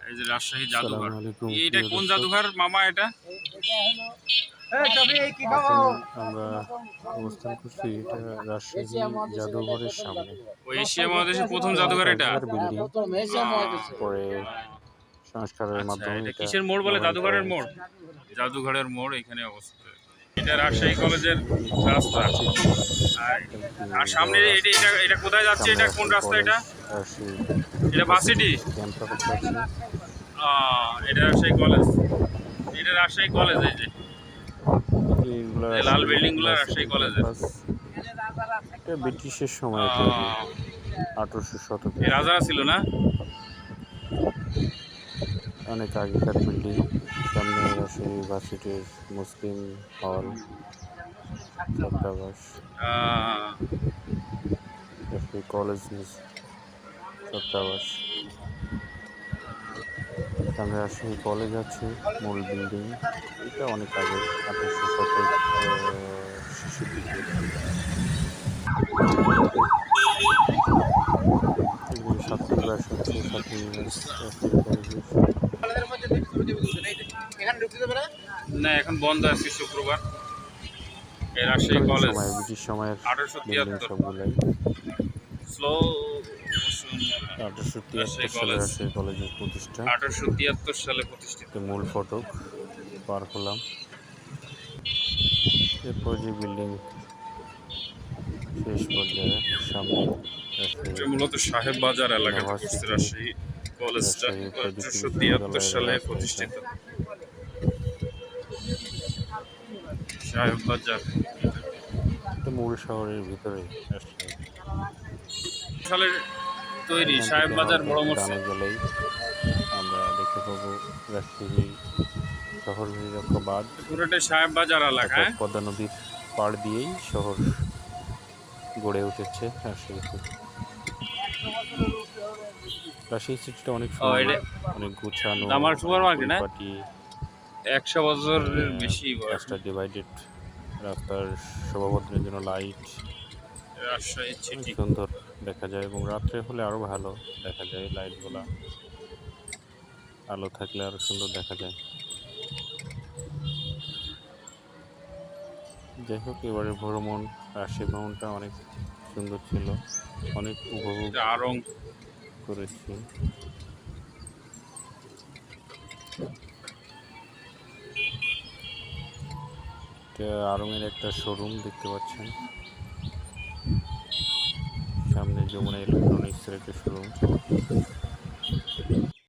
এই যে রাজশাহী জাদুঘর। আসসালামু আলাইকুম এটা প্রিয় কোন দর্শক। জাদুঘর মামা এটা? এখন আমরা অবস্থান করছি এটা রাজশাহী জাদুঘরের সামনে। ও এশিয়া মহাদেশের প্রথম জাদুঘর এটা? আগেকার বিল্ডিং, পরে সংস্কারের আচ্ছা, মাধ্যমে এটা এটা কিসের মোড় বলে? নবায়ন করা জাদুঘরের মোড়? হয়েছে। জাদুঘরের মোড় এখানে অবস্থিত। এটা রাজশাহী কলেজের রাস্তা। আর সামনে এটা এটা এটা কোথায় যাচ্ছে? এটা কোন রাস্তা এটা? এটা ভার্সিটি? এটা রাজশাহী কলেজ। এটা রাজশাহী কলেজ। এই যে লাল বিল্ডিং গুলো রাজশাহী কলেজের। এটা ব্রিটিশের সময় তৈরি, 1800 শতকে। রাজারা ছিল না? অনেক আগেকার বিল্ডিং। সামনে রাজশাহী ইউনিভার্সিটির মুসলিম হল, ছাত্রাবাস, রাজশাহী কলেজ ছাত্রাবাস। সামনে রাজশাহী কলেজ আছে, মূল বিল্ডিং। এটা অনেক আগে, 1800 শতক শেষের দিকে। ছাত্রাবাস আছে, ছাত্রাবাস না, এখন বন্ধ আছে শুক্রবার। এই রাজশাহী কলেজ সময়, ব্রিটিশ সময়ের 1873 সবগুলাই। স্লো 1873 সালে রাজশাহী কলেজের প্রতিষ্ঠা। 1873 সালে প্রতিষ্ঠিত। মূল ফটক পার হলাম। এরপর যে বিল্ডিং শেষ পর্যায়ে সামনে এটা মূলত সাহেব বাজার এলাকাতে পড়ছে। রাজশাহী কলেজটা 1873 সালে প্রতিষ্ঠিত। সাহেব বাজার মূল শহরের ভিতরে সালের তৈরি সাহেব বাজার বড় মসজিদ। ডানে গেলেই আমরা দেখতে পাবো রাজশাহী শহর নিরক্ষা বাঁধ। পুরোটা সাহেব বাজার এলাকা। পদ্মা নদীর পাড় দিয়েই শহর গড়ে উঠেছে রাজশাহীতে। রাজশাহী সিটিটা অনেক সুন্দর, অনেক গুছানো। আমার সুপার মার্কেট না, 100 বছরের বেশি রাস্তা ডিভাইডেড, রাস্তার শোভাবর্ধনের জন্য লাইট। রাজশাহী সিটি সুন্দর দেখা যায়, এবং রাত্রে হলে আরো ভালো দেখা যায়। লাইটগুলা, আলো থাকলে আরো সুন্দর দেখা যায়। যাই হোক, এবারে ভ্রমণ, রাজশাহী ভ্রমণটা অনেক সুন্দর ছিল, অনেক উপভোগ করেছি। আড়ংয়ের একটা শোরুম দেখতে পাচ্ছেন, সামনে যমুনা ইলেকট্রনিক্সের একটা শোরুম।